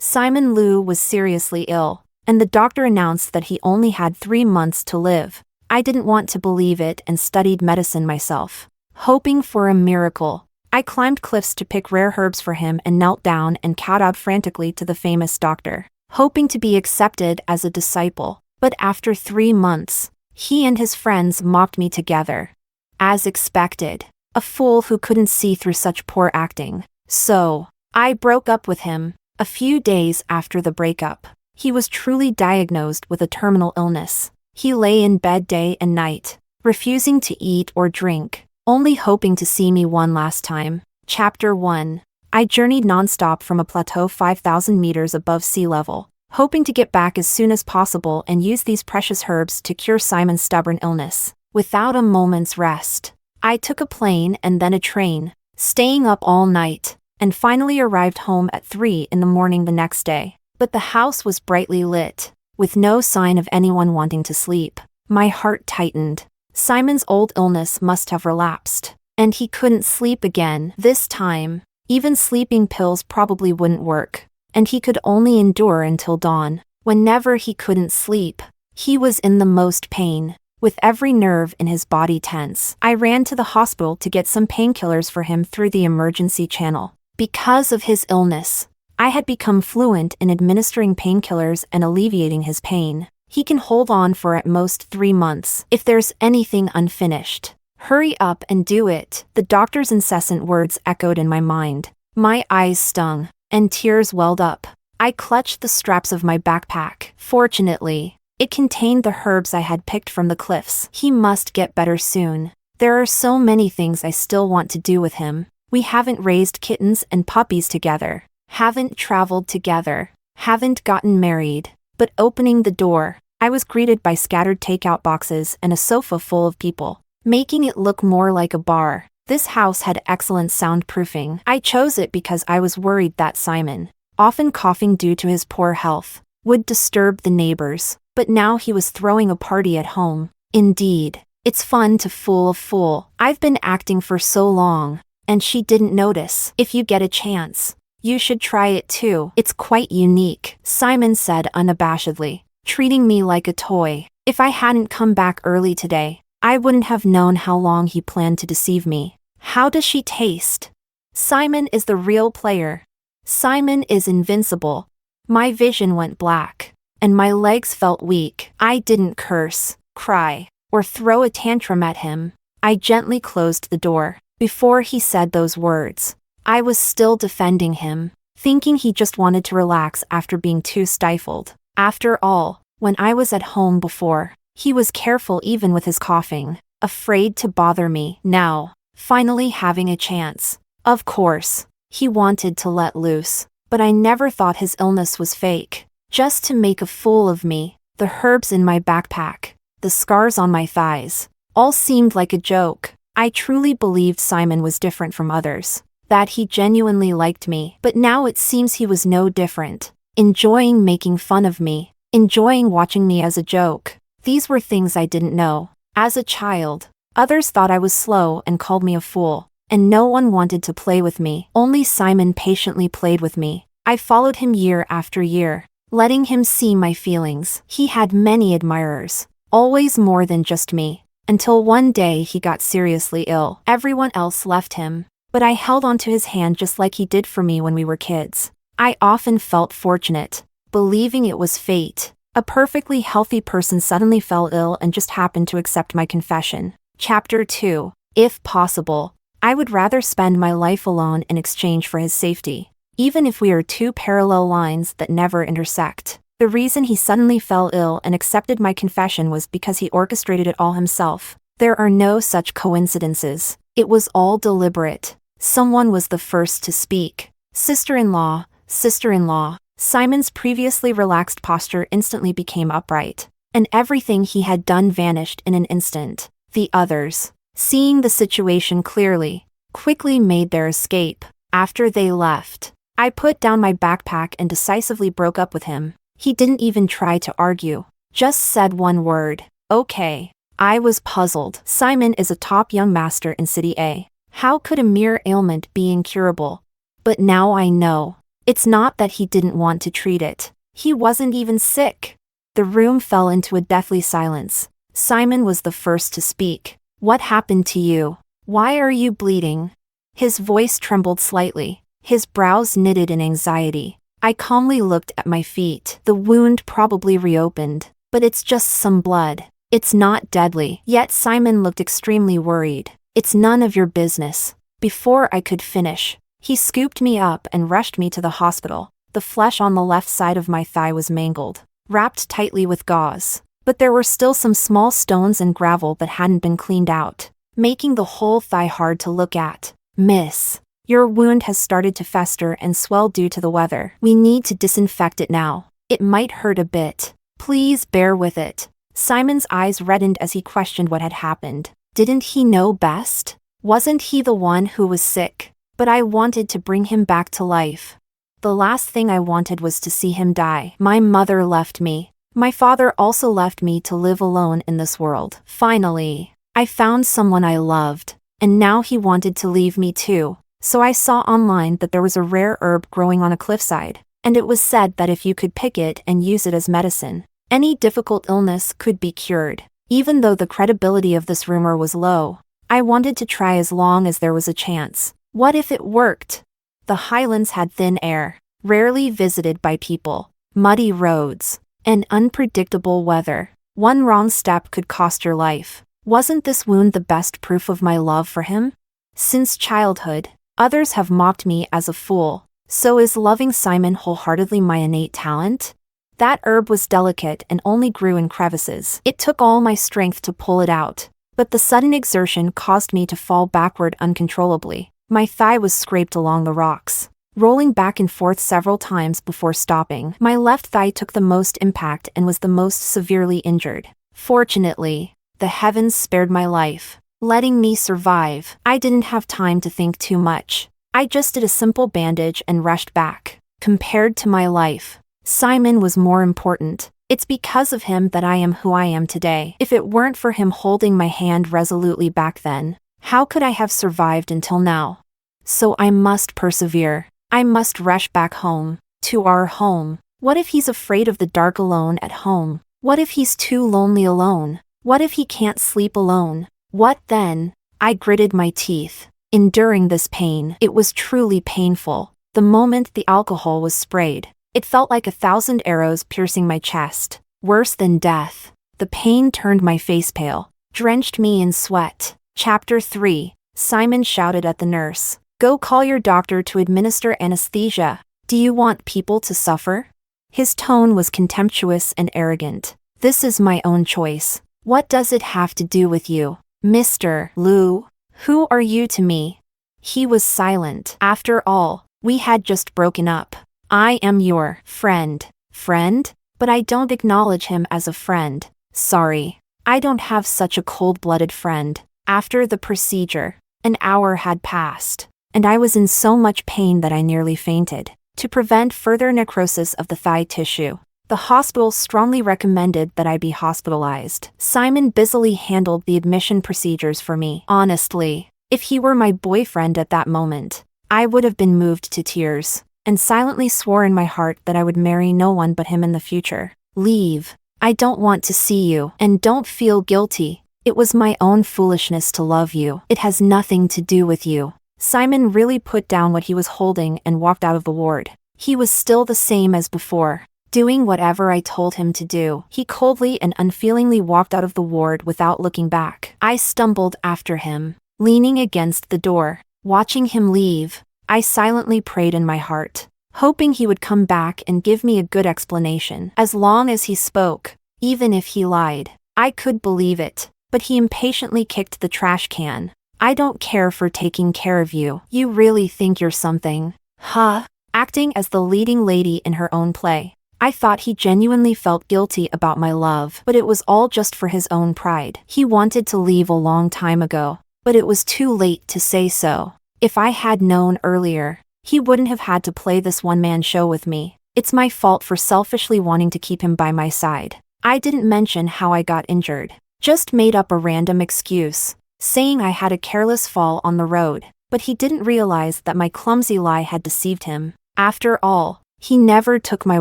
Simon Liu was seriously ill, and the doctor announced that he only had 3 months to live. I didn't want to believe it and studied medicine myself, hoping for a miracle. I climbed cliffs to pick rare herbs for him and knelt down and kowtowed frantically to the famous doctor, hoping to be accepted as a disciple. But after 3 months, he and his friends mocked me together. As expected, a fool who couldn't see through such poor acting. So, I broke up with him. A few days after the breakup, he was truly diagnosed with a terminal illness. He lay in bed day and night, refusing to eat or drink, only hoping to see me one last time. Chapter 1. I journeyed non-stop from a plateau 5,000 meters above sea level, hoping to get back as soon as possible and use these precious herbs to cure Simon's stubborn illness. Without a moment's rest, I took a plane and then a train, staying up all night, and finally arrived home at 3 in the morning the next day. But the house was brightly lit, with no sign of anyone wanting to sleep. My heart tightened. Simon's old illness must have relapsed, and he couldn't sleep again. This time, even sleeping pills probably wouldn't work, and he could only endure until dawn. Whenever he couldn't sleep, he was in the most pain, with every nerve in his body tense. I ran to the hospital to get some painkillers for him through the emergency channel. Because of his illness, I had become fluent in administering painkillers and alleviating his pain. He can hold on for at most 3 months. If there's anything unfinished, hurry up and do it. The doctor's incessant words echoed in my mind. My eyes stung, and tears welled up. I clutched the straps of my backpack. Fortunately, it contained the herbs I had picked from the cliffs. He must get better soon. There are so many things I still want to do with him. We haven't raised kittens and puppies together, haven't traveled together, haven't gotten married. But opening the door, I was greeted by scattered takeout boxes and a sofa full of people, making it look more like a bar. This house had excellent soundproofing. I chose it because I was worried that Simon, often coughing due to his poor health, would disturb the neighbors. But now he was throwing a party at home. Indeed, it's fun to fool a fool. I've been acting for so long, and she didn't notice. If you get a chance, you should try it too. It's quite unique, Simon said unabashedly, treating me like a toy. If I hadn't come back early today, I wouldn't have known how long he planned to deceive me. How does she taste? Simon is the real player. Simon is invincible. My vision went black, and my legs felt weak. I didn't curse, cry, or throw a tantrum at him. I gently closed the door. Before he said those words, I was still defending him, thinking he just wanted to relax after being too stifled. After all, when I was at home before, he was careful even with his coughing, afraid to bother me. Now, finally having a chance. Of course, he wanted to let loose, but I never thought his illness was fake. Just to make a fool of me, the herbs in my backpack, the scars on my thighs, all seemed like a joke. I truly believed Simon was different from others, that he genuinely liked me. But now it seems he was no different, enjoying making fun of me, enjoying watching me as a joke. These were things I didn't know. As a child, others thought I was slow and called me a fool, and no one wanted to play with me. Only Simon patiently played with me. I followed him year after year, letting him see my feelings. He had many admirers, always more than just me. Until one day he got seriously ill. Everyone else left him, but I held onto his hand just like he did for me when we were kids. I often felt fortunate, believing it was fate. A perfectly healthy person suddenly fell ill and just happened to accept my confession. Chapter 2. If possible, I would rather spend my life alone in exchange for his safety, even if we are two parallel lines that never intersect. The reason he suddenly fell ill and accepted my confession was because he orchestrated it all himself. There are no such coincidences. It was all deliberate. Someone was the first to speak. Sister-in-law, sister-in-law. Simon's previously relaxed posture instantly became upright, and everything he had done vanished in an instant. The others, seeing the situation clearly, quickly made their escape. After they left, I put down my backpack and decisively broke up with him. He didn't even try to argue, just said one word, okay. I was puzzled. Simon is a top young master in City A. How could a mere ailment be incurable? But now I know. It's not that he didn't want to treat it. He wasn't even sick. The room fell into a deathly silence. Simon was the first to speak. What happened to you? Why are you bleeding? His voice trembled slightly. His brows knitted in anxiety. I calmly looked at my feet. The wound probably reopened, but it's just some blood. It's not deadly. Yet Simon looked extremely worried. It's none of your business. Before I could finish, he scooped me up and rushed me to the hospital. The flesh on the left side of my thigh was mangled, wrapped tightly with gauze. But there were still some small stones and gravel that hadn't been cleaned out, making the whole thigh hard to look at. Miss, your wound has started to fester and swell due to the weather. We need to disinfect it now. It might hurt a bit. Please bear with it. Simon's eyes reddened as he questioned what had happened. Didn't he know best? Wasn't he the one who was sick? But I wanted to bring him back to life. The last thing I wanted was to see him die. My mother left me. My father also left me to live alone in this world. Finally, I found someone I loved, and now he wanted to leave me too. So I saw online that there was a rare herb growing on a cliffside, and it was said that if you could pick it and use it as medicine, any difficult illness could be cured. Even though the credibility of this rumor was low, I wanted to try as long as there was a chance. What if it worked? The highlands had thin air, rarely visited by people, muddy roads, and unpredictable weather. One wrong step could cost your life. Wasn't this wound the best proof of my love for him? Since childhood, others have mocked me as a fool. So is loving Simon wholeheartedly my innate talent? That herb was delicate and only grew in crevices. It took all my strength to pull it out, but the sudden exertion caused me to fall backward uncontrollably. My thigh was scraped along the rocks, rolling back and forth several times before stopping. My left thigh took the most impact and was the most severely injured. Fortunately, the heavens spared my life, letting me survive. I didn't have time to think too much. I just did a simple bandage and rushed back. Compared to my life, Simon was more important. It's because of him that I am who I am today. If it weren't for him holding my hand resolutely back then, how could I have survived until now? So I must persevere. I must rush back home, to our home. What if he's afraid of the dark alone at home? What if he's too lonely alone? What if he can't sleep alone? What then? I gritted my teeth, enduring this pain. It was truly painful. The moment the alcohol was sprayed, it felt like 1,000 arrows piercing my chest. Worse than death. The pain turned my face pale, drenched me in sweat. Chapter 3. Simon shouted at the nurse. Go call your doctor to administer anesthesia. Do you want people to suffer? His tone was contemptuous and arrogant. This is my own choice. What does it have to do with you? Mr. Liu, who are you to me? He was silent. After all, we had just broken up. I am your friend. Friend? But I don't acknowledge him as a friend. Sorry. I don't have such a cold-blooded friend. After the procedure, an hour had passed, and I was in so much pain that I nearly fainted. To prevent further necrosis of the thigh tissue, the hospital strongly recommended that I be hospitalized. Simon busily handled the admission procedures for me. Honestly, if he were my boyfriend at that moment, I would have been moved to tears, and silently swore in my heart that I would marry no one but him in the future. Leave. I don't want to see you, and don't feel guilty. It was my own foolishness to love you. It has nothing to do with you. Simon really put down what he was holding and walked out of the ward. He was still the same as before, doing whatever I told him to do. He coldly and unfeelingly walked out of the ward without looking back. I stumbled after him, leaning against the door. Watching him leave, I silently prayed in my heart, hoping he would come back and give me a good explanation. As long as he spoke, even if he lied, I could believe it. But he impatiently kicked the trash can. I don't care for taking care of you. You really think you're something. Huh? Acting as the leading lady in her own play. I thought he genuinely felt guilty about my love, but it was all just for his own pride. He wanted to leave a long time ago, but it was too late to say so. If I had known earlier, he wouldn't have had to play this one-man show with me. It's my fault for selfishly wanting to keep him by my side. I didn't mention how I got injured. Just made up a random excuse, saying I had a careless fall on the road, but he didn't realize that my clumsy lie had deceived him. After all, he never took my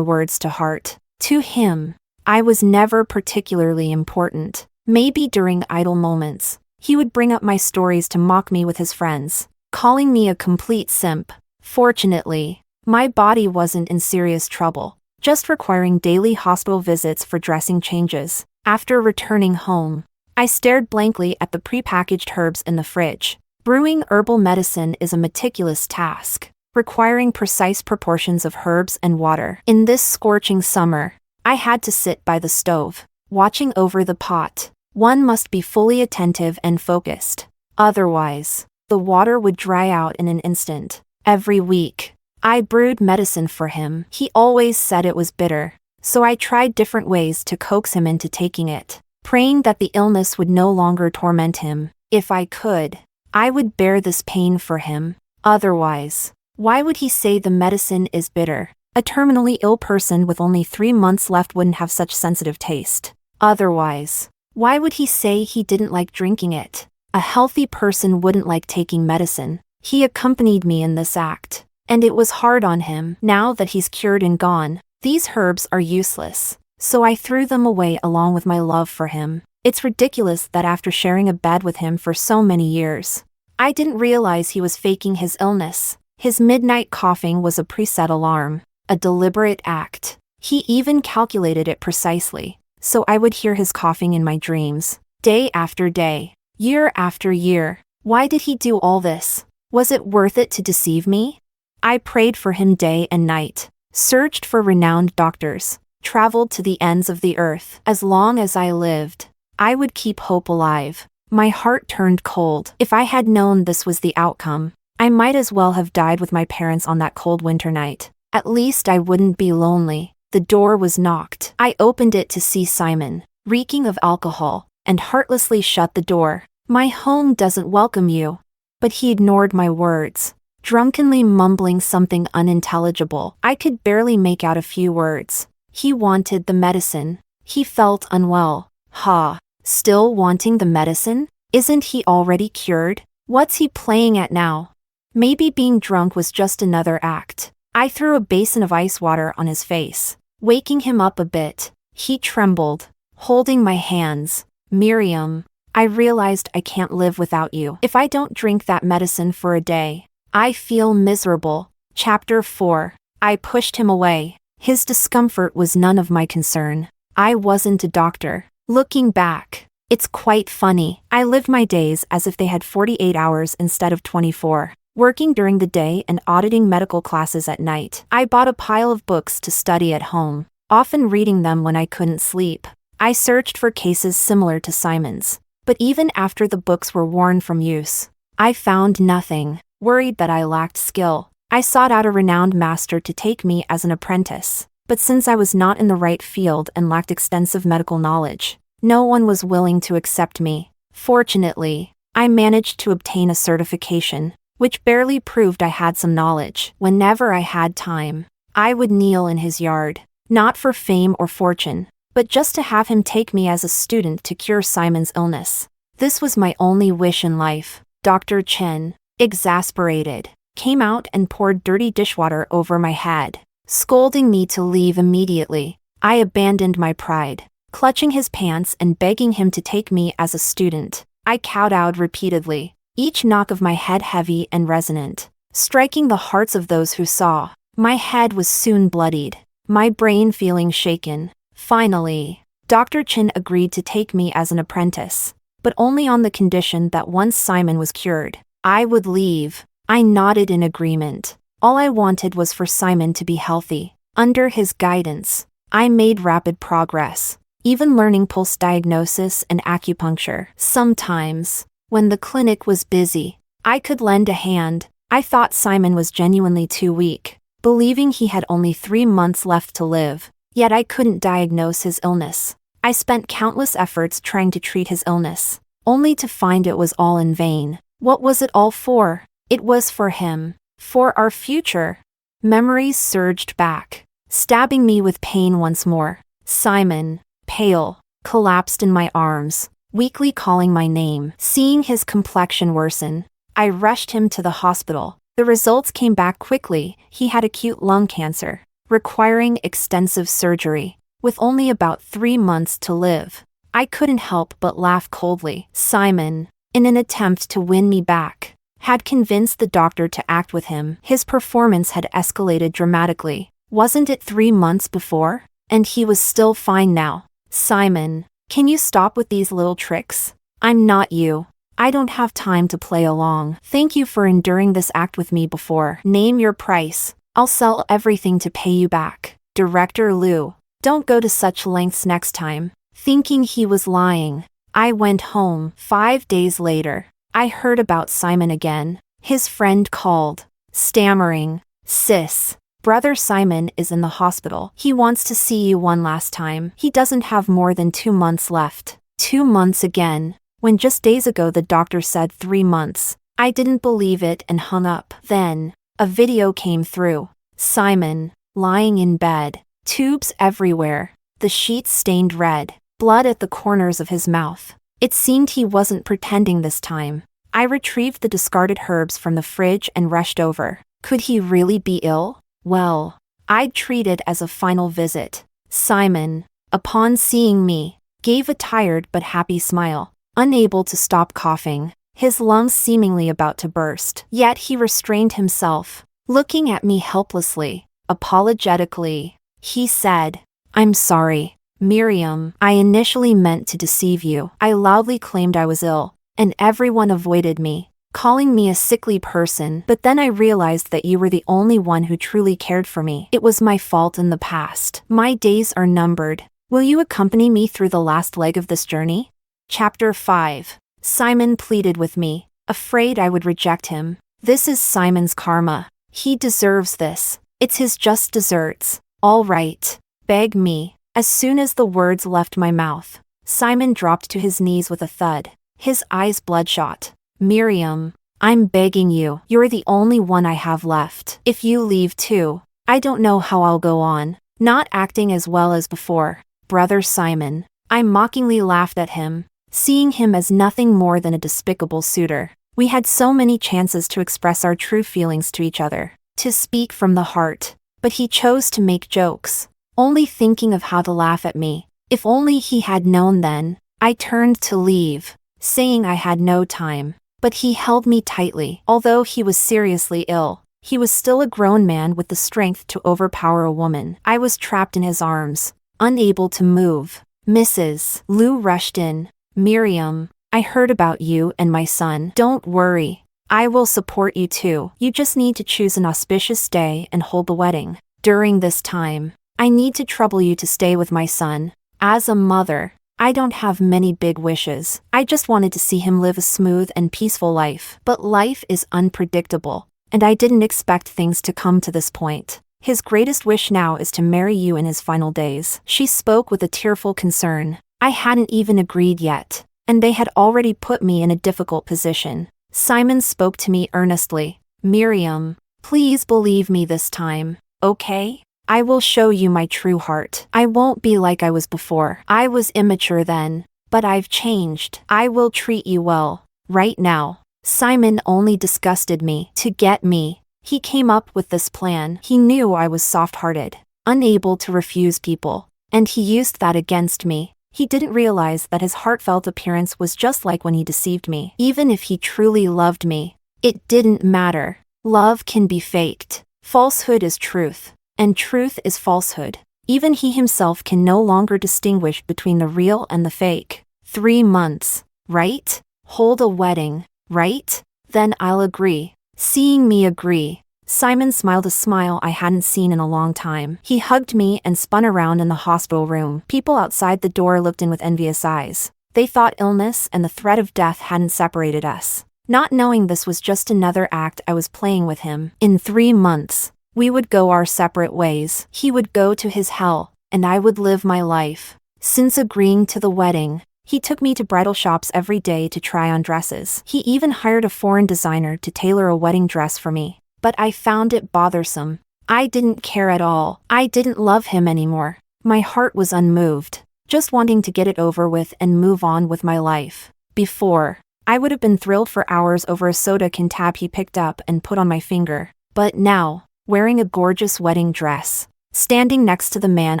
words to heart. To him, I was never particularly important. Maybe during idle moments, he would bring up my stories to mock me with his friends, calling me a complete simp. Fortunately, my body wasn't in serious trouble, just requiring daily hospital visits for dressing changes. After returning home, I stared blankly at the prepackaged herbs in the fridge. Brewing herbal medicine is a meticulous task, requiring precise proportions of herbs and water. In this scorching summer, I had to sit by the stove, watching over the pot. One must be fully attentive and focused. Otherwise, the water would dry out in an instant. Every week, I brewed medicine for him. He always said it was bitter, so I tried different ways to coax him into taking it, praying that the illness would no longer torment him. If I could, I would bear this pain for him. Otherwise, why would he say the medicine is bitter? A terminally ill person with only 3 months left wouldn't have such sensitive taste. Otherwise, why would he say he didn't like drinking it? A healthy person wouldn't like taking medicine. He accompanied me in this act, and it was hard on him. Now that he's cured and gone, these herbs are useless, so I threw them away along with my love for him. It's ridiculous that after sharing a bed with him for so many years, I didn't realize he was faking his illness. His midnight coughing was a preset alarm, a deliberate act. He even calculated it precisely, so I would hear his coughing in my dreams, day after day, year after year. Why did he do all this? Was it worth it to deceive me? I prayed for him day and night, searched for renowned doctors, traveled to the ends of the earth. As long as I lived, I would keep hope alive. My heart turned cold. If I had known this was the outcome, I might as well have died with my parents on that cold winter night. At least I wouldn't be lonely. The door was knocked. I opened it to see Simon, reeking of alcohol, and heartlessly shut the door. My home doesn't welcome you. But he ignored my words, drunkenly mumbling something unintelligible. I could barely make out a few words. He wanted the medicine. He felt unwell. Ha! Still wanting the medicine? Isn't he already cured? What's he playing at now? Maybe being drunk was just another act. I threw a basin of ice water on his face, waking him up a bit. He trembled, holding my hands. Miriam, I realized I can't live without you. If I don't drink that medicine for a day, I feel miserable. Chapter 4. I pushed him away. His discomfort was none of my concern. I wasn't a doctor. Looking back, it's quite funny. I lived my days as if they had 48 hours instead of 24. Working during the day and auditing medical classes at night. I bought a pile of books to study at home, often reading them when I couldn't sleep. I searched for cases similar to Simon's, but even after the books were worn from use, I found nothing. Worried that I lacked skill, I sought out a renowned master to take me as an apprentice, but since I was not in the right field and lacked extensive medical knowledge, no one was willing to accept me. Fortunately, I managed to obtain a certification, which barely proved I had some knowledge. Whenever I had time, I would kneel in his yard, not for fame or fortune, but just to have him take me as a student to cure Simon's illness. This was my only wish in life. Dr. Chen, exasperated, came out and poured dirty dishwater over my head, scolding me to leave immediately. I abandoned my pride, clutching his pants and begging him to take me as a student. I kowtowed repeatedly, each knock of my head heavy and resonant, striking the hearts of those who saw. My head was soon bloodied, my brain feeling shaken. Finally, Dr. Chin agreed to take me as an apprentice, but only on the condition that once Simon was cured, I would leave. I nodded in agreement. All I wanted was for Simon to be healthy. Under his guidance, I made rapid progress, even learning pulse diagnosis and acupuncture. Sometimes, when the clinic was busy, I could lend a hand. I thought Simon was genuinely too weak, believing he had only 3 months left to live, yet I couldn't diagnose his illness. I spent countless efforts trying to treat his illness, only to find it was all in vain. What was it all for? It was for him, for our future. Memories surged back, stabbing me with pain once more. Simon, pale, collapsed in my arms, weakly calling my name. Seeing his complexion worsen, I rushed him to the hospital, The results came back quickly. He had acute lung cancer, requiring extensive surgery, with only about 3 months to live. I couldn't help but laugh coldly. Simon, in an attempt to win me back, had convinced the doctor to act with him. His performance had escalated dramatically. Wasn't it 3 months before? And he was still fine now. Simon, can you stop with these little tricks? I'm not you. I don't have time to play along. Thank you for enduring this act with me before. Name your price. I'll sell everything to pay you back. Director Liu, don't go to such lengths next time. Thinking he was lying, I went home. 5 days later, I heard about Simon again. His friend called, stammering, "Sis, brother Simon is in the hospital. He wants to see you one last time. He doesn't have more than 2 months left." 2 months again, when just days ago the doctor said 3 months. I didn't believe it and hung up. Then, a video came through. Simon, lying in bed, tubes everywhere, the sheets stained red, blood at the corners of his mouth. It seemed he wasn't pretending this time. I retrieved the discarded herbs from the fridge and rushed over. Could he really be ill? Well, I'd treat it as a final visit. Simon, upon seeing me, gave a tired but happy smile, unable to stop coughing, his lungs seemingly about to burst. Yet he restrained himself, looking at me helplessly, apologetically. He said, "I'm sorry, Miriam. I initially meant to deceive you." I loudly claimed I was ill, and everyone avoided me, calling me a sickly person. But then I realized that you were the only one who truly cared for me. It was my fault in the past. My days are numbered. Will you accompany me through the last leg of this journey? Chapter 5. Simon pleaded with me, afraid I would reject him. This is Simon's karma. He deserves this. It's his just desserts. All right. Beg me. As soon as the words left my mouth, Simon dropped to his knees with a thud, his eyes bloodshot. Miriam, I'm begging you. You're the only one I have left. If you leave too, I don't know how I'll go on. Not acting as well as before. Brother Simon. I mockingly laughed at him, seeing him as nothing more than a despicable suitor. We had so many chances to express our true feelings to each other, to speak from the heart, but he chose to make jokes, only thinking of how to laugh at me. If only he had known then. I turned to leave, saying I had no time, but he held me tightly. Although he was seriously ill, he was still a grown man with the strength to overpower a woman. I was trapped in his arms, unable to move. Mrs. Liu rushed in. Miriam, I heard about you and my son. Don't worry. I will support you too. You just need to choose an auspicious day and hold the wedding. During this time, I need to trouble you to stay with my son. As a mother, I don't have many big wishes. I just wanted to see him live a smooth and peaceful life. But life is unpredictable, and I didn't expect things to come to this point. His greatest wish now is to marry you in his final days. She spoke with a tearful concern. I hadn't even agreed yet, and they had already put me in a difficult position. Simon spoke to me earnestly. Miriam, please believe me this time, okay? I will show you my true heart. I won't be like I was before. I was immature then, but I've changed. I will treat you well. Right now. Simon only disgusted me. To get me, he came up with this plan. He knew I was soft-hearted, unable to refuse people, and he used that against me. He didn't realize that his heartfelt appearance was just like when he deceived me. Even if he truly loved me, it didn't matter. Love can be faked. Falsehood is truth, and truth is falsehood. Even he himself can no longer distinguish between the real and the fake. 3 months, right? Hold a wedding, right? Then I'll agree. Seeing me agree, Simon smiled a smile I hadn't seen in a long time. He hugged me and spun around in the hospital room. People outside the door looked in with envious eyes. They thought illness and the threat of death hadn't separated us, not knowing this was just another act I was playing with him. In 3 months, we would go our separate ways. He would go to his hell, and I would live my life. Since agreeing to the wedding, he took me to bridal shops every day to try on dresses. He even hired a foreign designer to tailor a wedding dress for me. But I found it bothersome. I didn't care at all. I didn't love him anymore. My heart was unmoved, just wanting to get it over with and move on with my life. Before, I would have been thrilled for hours over a soda can tab he picked up and put on my finger. But now, wearing a gorgeous wedding dress, standing next to the man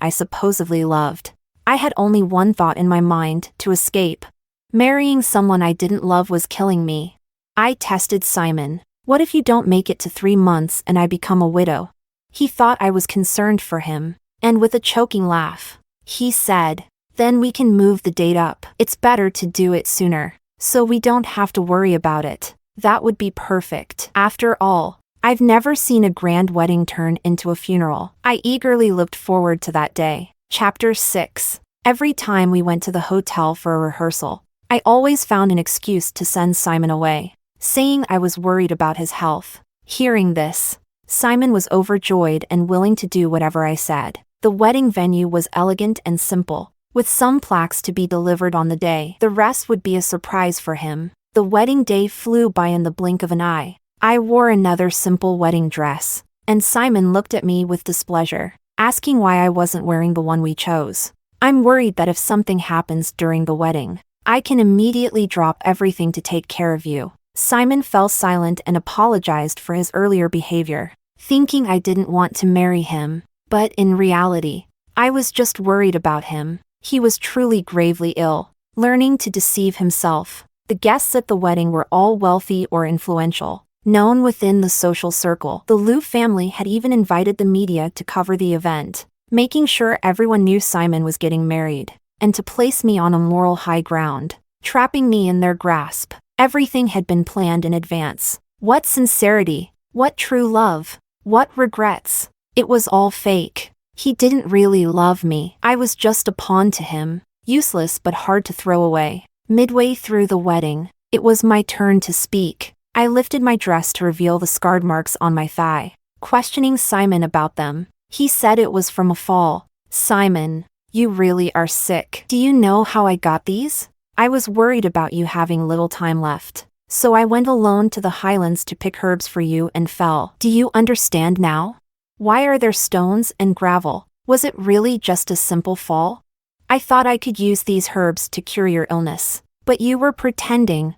I supposedly loved, I had only one thought in my mind: to escape. Marrying someone I didn't love was killing me. I tested Simon. What if you don't make it to 3 months and I become a widow? He thought I was concerned for him, and with a choking laugh, he said, then we can move the date up. It's better to do it sooner, so we don't have to worry about it. That would be perfect. After all, I've never seen a grand wedding turn into a funeral. I eagerly looked forward to that day. Chapter 6. Every time we went to the hotel for a rehearsal, I always found an excuse to send Simon away, saying I was worried about his health. Hearing this, Simon was overjoyed and willing to do whatever I said. The wedding venue was elegant and simple, with some plaques to be delivered on the day. The rest would be a surprise for him. The wedding day flew by in the blink of an eye. I wore another simple wedding dress, and Simon looked at me with displeasure, asking why I wasn't wearing the one we chose. I'm worried that if something happens during the wedding, I can immediately drop everything to take care of you. Simon fell silent and apologized for his earlier behavior, thinking I didn't want to marry him. But in reality, I was just worried about him. He was truly gravely ill, learning to deceive himself. The guests at the wedding were all wealthy or influential, known within the social circle. The Liu family had even invited the media to cover the event, making sure everyone knew Simon was getting married, and to place me on a moral high ground, trapping me in their grasp. Everything had been planned in advance. What sincerity, what true love, what regrets. It was all fake. He didn't really love me. I was just a pawn to him, useless but hard to throw away. Midway through the wedding, it was my turn to speak. I lifted my dress to reveal the scarred marks on my thigh, questioning Simon about them. He said it was from a fall. Simon, you really are sick. Do you know how I got these? I was worried about you having little time left, so I went alone to the highlands to pick herbs for you and fell. Do you understand now? Why are there stones and gravel? Was it really just a simple fall? I thought I could use these herbs to cure your illness, but you were pretending.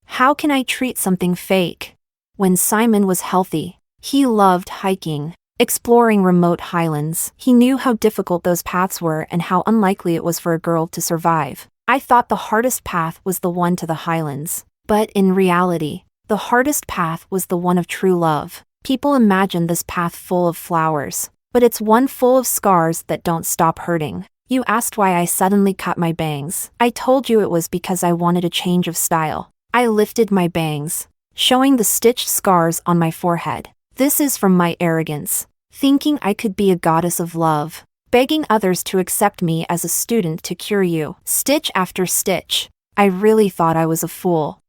How can I treat something fake? When Simon was healthy, he loved hiking, exploring remote highlands. He knew how difficult those paths were and how unlikely it was for a girl to survive. I thought the hardest path was the one to the highlands, but in reality, the hardest path was the one of true love. People imagine this path full of flowers, but it's one full of scars that don't stop hurting. You asked why I suddenly cut my bangs. I told you it was because I wanted a change of style. I lifted my bangs, showing the stitched scars on my forehead. This is from my arrogance, thinking I could be a goddess of love, begging others to accept me as a student to cure you. Stitch after stitch. I really thought I was a fool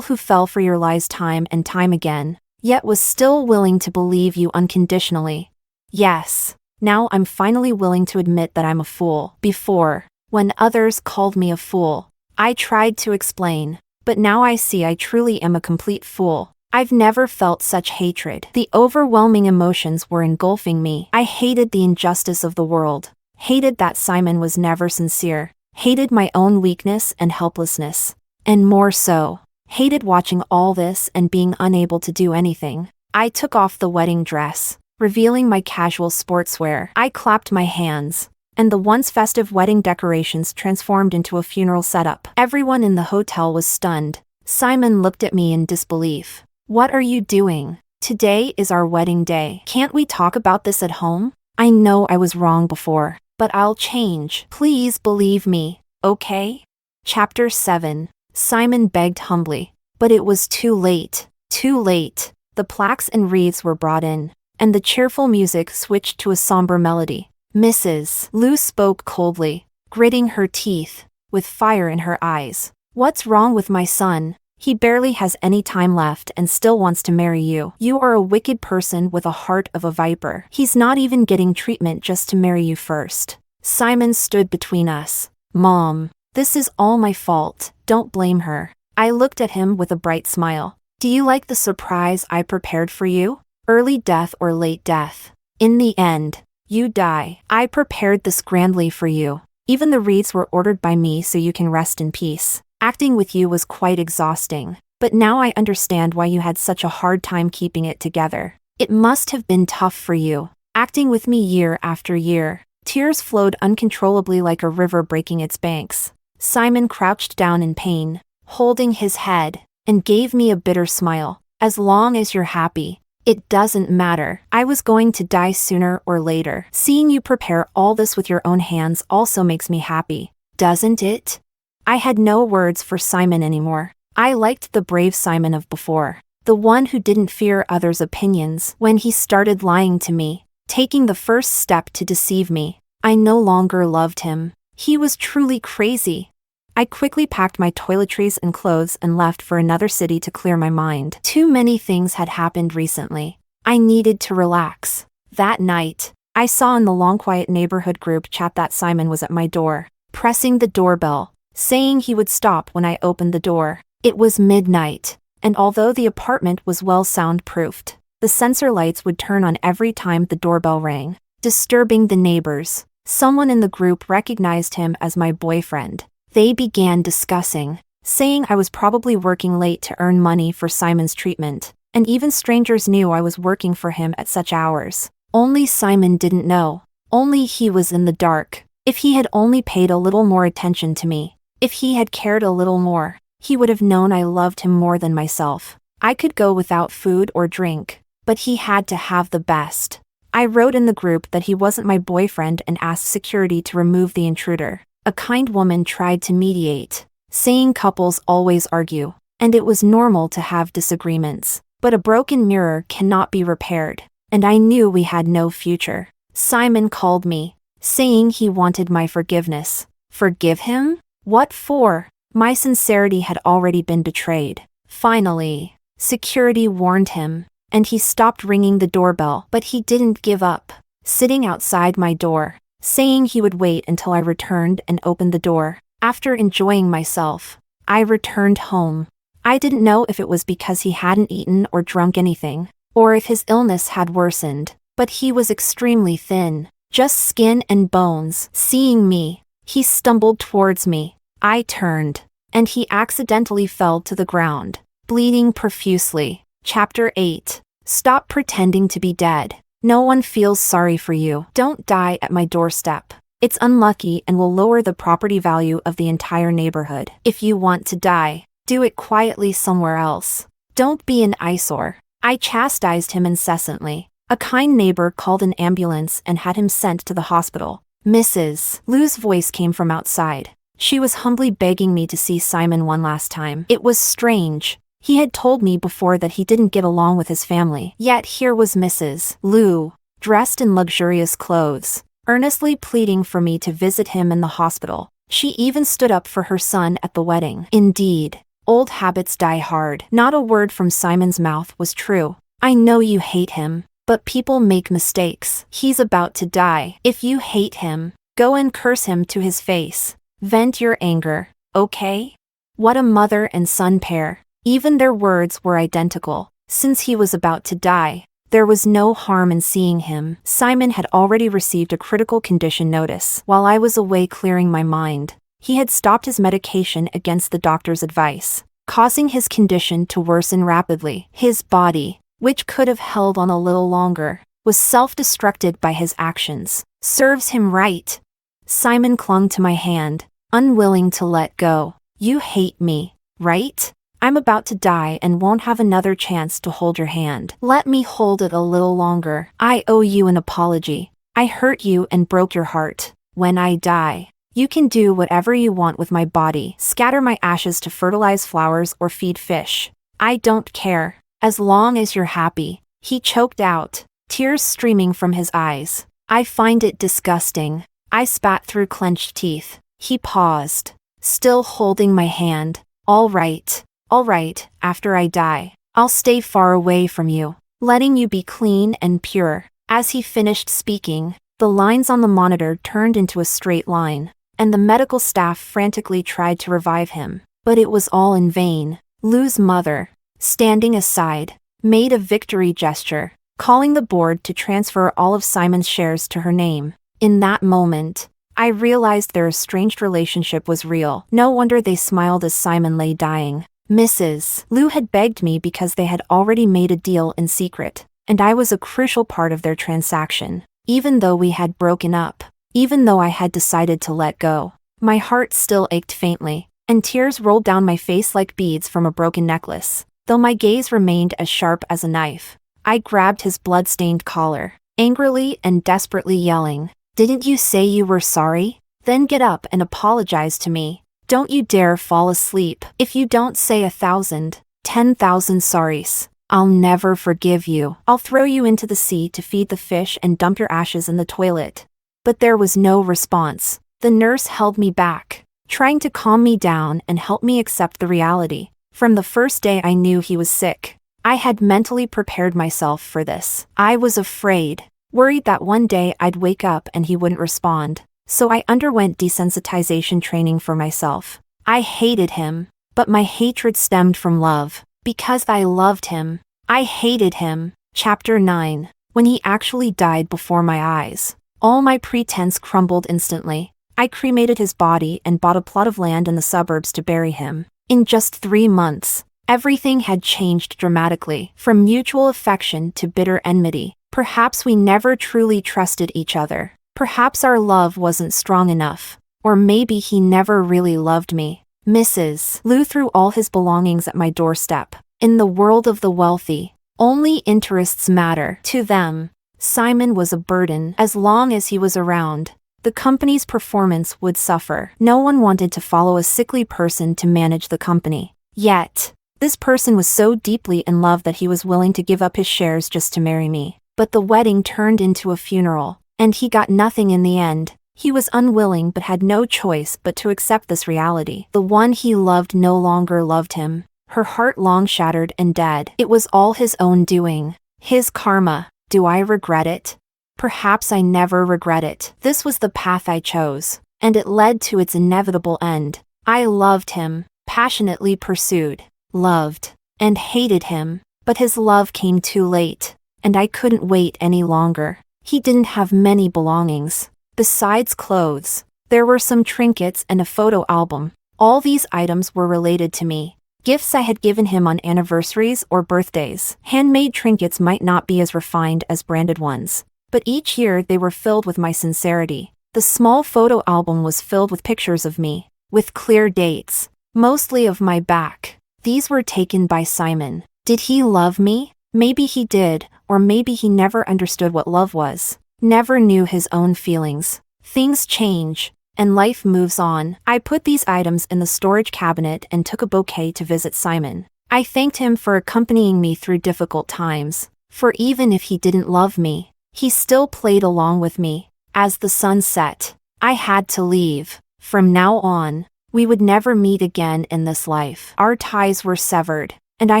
who fell for your lies time and time again, yet was still willing to believe you unconditionally. Yes, now I'm finally willing to admit that I'm a fool. Before, when others called me a fool, I tried to explain, but now I see I truly am a complete fool. I've never felt such hatred. The overwhelming emotions were engulfing me. I hated the injustice of the world, hated that Simon was never sincere, hated my own weakness and helplessness, and more so, hated watching all this and being unable to do anything. I took off the wedding dress, revealing my casual sportswear. I clapped my hands, and the once festive wedding decorations transformed into a funeral setup. Everyone in the hotel was stunned. Simon looked at me in disbelief. What are you doing? Today is our wedding day. Can't we talk about this at home? I know I was wrong before, but I'll change. Please believe me, okay? Chapter 7. Simon begged humbly, but it was too late. Too late. The plaques and wreaths were brought in, and the cheerful music switched to a somber melody. Mrs. Liu spoke coldly, gritting her teeth, with fire in her eyes. What's wrong with my son? He barely has any time left and still wants to marry you. You are a wicked person with a heart of a viper. He's not even getting treatment just to marry you first. Simon stood between us. Mom, this is all my fault. Don't blame her. I looked at him with a bright smile. Do you like the surprise I prepared for you? Early death or late death. In the end, you die. I prepared this grandly for you. Even the wreaths were ordered by me so you can rest in peace. Acting with you was quite exhausting, but now I understand why you had such a hard time keeping it together. It must have been tough for you, acting with me year after year." Tears flowed uncontrollably like a river breaking its banks. Simon crouched down in pain, holding his head, and gave me a bitter smile. "As long as you're happy, it doesn't matter. I was going to die sooner or later. Seeing you prepare all this with your own hands also makes me happy, doesn't it?" I had no words for Simon anymore. I liked the brave Simon of before, the one who didn't fear others' opinions. When he started lying to me, taking the first step to deceive me, I no longer loved him. He was truly crazy. I quickly packed my toiletries and clothes and left for another city to clear my mind. Too many things had happened recently. I needed to relax. That night, I saw in the long quiet neighborhood group chat that Simon was at my door, pressing the doorbell, saying he would stop when I opened the door. It was midnight, and although the apartment was well soundproofed, the sensor lights would turn on every time the doorbell rang, disturbing the neighbors. Someone in the group recognized him as my boyfriend. They began discussing, saying I was probably working late to earn money for Simon's treatment, and even strangers knew I was working for him at such hours. Only Simon didn't know. Only he was in the dark. If he had only paid a little more attention to me, if he had cared a little more, he would have known I loved him more than myself. I could go without food or drink, but he had to have the best. I wrote in the group that he wasn't my boyfriend and asked security to remove the intruder. A kind woman tried to mediate, saying couples always argue, and it was normal to have disagreements, but a broken mirror cannot be repaired, and I knew we had no future. Simon called me, saying he wanted my forgiveness. Forgive him? What for? My sincerity had already been betrayed. Finally, security warned him, and he stopped ringing the doorbell, but he didn't give up, sitting outside my door, saying he would wait until I returned and opened the door. After enjoying myself, I returned home. I didn't know if it was because he hadn't eaten or drunk anything, or if his illness had worsened, but he was extremely thin, just skin and bones. Seeing me, he stumbled towards me. I turned, and he accidentally fell to the ground, bleeding profusely. Chapter 8. Stop pretending to be dead. No one feels sorry for you. Don't die at my doorstep. It's unlucky and will lower the property value of the entire neighborhood. If you want to die, do it quietly somewhere else. Don't be an eyesore. I chastised him incessantly. A kind neighbor called an ambulance and had him sent to the hospital. Mrs. Lou's voice came from outside. She was humbly begging me to see Simon one last time. It was strange. He had told me before that he didn't get along with his family. Yet here was Mrs. Lou, dressed in luxurious clothes, earnestly pleading for me to visit him in the hospital. She even stood up for her son at the wedding. Indeed, old habits die hard. Not a word from Simon's mouth was true. I know you hate him, but people make mistakes. He's about to die. If you hate him, go and curse him to his face. Vent your anger, okay? What a mother and son pair. Even their words were identical. Since he was about to die, there was no harm in seeing him. Simon had already received a critical condition notice. While I was away clearing my mind, he had stopped his medication against the doctor's advice, causing his condition to worsen rapidly. His body, which could have held on a little longer, was self-destructed by his actions. Serves him right. Simon clung to my hand, unwilling to let go. You hate me, right? I'm about to die and won't have another chance to hold your hand. Let me hold it a little longer. I owe you an apology. I hurt you and broke your heart. When I die, you can do whatever you want with my body. Scatter my ashes to fertilize flowers or feed fish. I don't care, as long as you're happy. He choked out, tears streaming from his eyes. I find it disgusting. I spat through clenched teeth. He paused, still holding my hand. All right, after I die, I'll stay far away from you, letting you be clean and pure. As he finished speaking, the lines on the monitor turned into a straight line, and the medical staff frantically tried to revive him. But it was all in vain. Lou's mother, standing aside, made a victory gesture, calling the board to transfer all of Simon's shares to her name. In that moment, I realized their estranged relationship was real. No wonder they smiled as Simon lay dying. Mrs. Liu had begged me because they had already made a deal in secret, and I was a crucial part of their transaction. Even though we had broken up, even though I had decided to let go, my heart still ached faintly, and tears rolled down my face like beads from a broken necklace. Though my gaze remained as sharp as a knife, I grabbed his blood-stained collar, angrily and desperately yelling, "Didn't you say you were sorry? Then get up and apologize to me. Don't you dare fall asleep. If you don't say 1,000, 10,000 sorries, I'll never forgive you. I'll throw you into the sea to feed the fish and dump your ashes in the toilet." But there was no response. The nurse held me back, trying to calm me down and help me accept the reality. From the first day I knew he was sick, I had mentally prepared myself for this. I was afraid, worried that one day I'd wake up and he wouldn't respond. So I underwent desensitization training for myself. I hated him, but my hatred stemmed from love. Because I loved him, I hated him. Chapter 9. When he actually died before my eyes, all my pretense crumbled instantly. I cremated his body and bought a plot of land in the suburbs to bury him. In just 3 months, everything had changed dramatically, from mutual affection to bitter enmity. Perhaps we never truly trusted each other. Perhaps our love wasn't strong enough. Or maybe he never really loved me. Mrs. Liu threw all his belongings at my doorstep. In the world of the wealthy, only interests matter to them. Simon was a burden. As long as he was around, the company's performance would suffer. No one wanted to follow a sickly person to manage the company. Yet, this person was so deeply in love that he was willing to give up his shares just to marry me. But the wedding turned into a funeral, and he got nothing in the end. He was unwilling but had no choice but to accept this reality. The one he loved no longer loved him. Her heart long shattered and dead. It was all his own doing. His karma. Do I regret it? Perhaps I never regret it. This was the path I chose, and it led to its inevitable end. I loved him, passionately pursued, loved, and hated him, but his love came too late, and I couldn't wait any longer. He didn't have many belongings. Besides clothes, there were some trinkets and a photo album. All these items were related to me. Gifts I had given him on anniversaries or birthdays. Handmade trinkets might not be as refined as branded ones, but each year they were filled with my sincerity. The small photo album was filled with pictures of me, with clear dates, mostly of my back. These were taken by Simon. Did he love me? Maybe he did, or maybe he never understood what love was. Never knew his own feelings. Things change, and life moves on. I put these items in the storage cabinet and took a bouquet to visit Simon. I thanked him for accompanying me through difficult times, for even if he didn't love me, he still played along with me. As the sun set, I had to leave. From now on, we would never meet again in this life. Our ties were severed, and I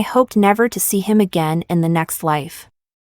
hoped never to see him again in the next life.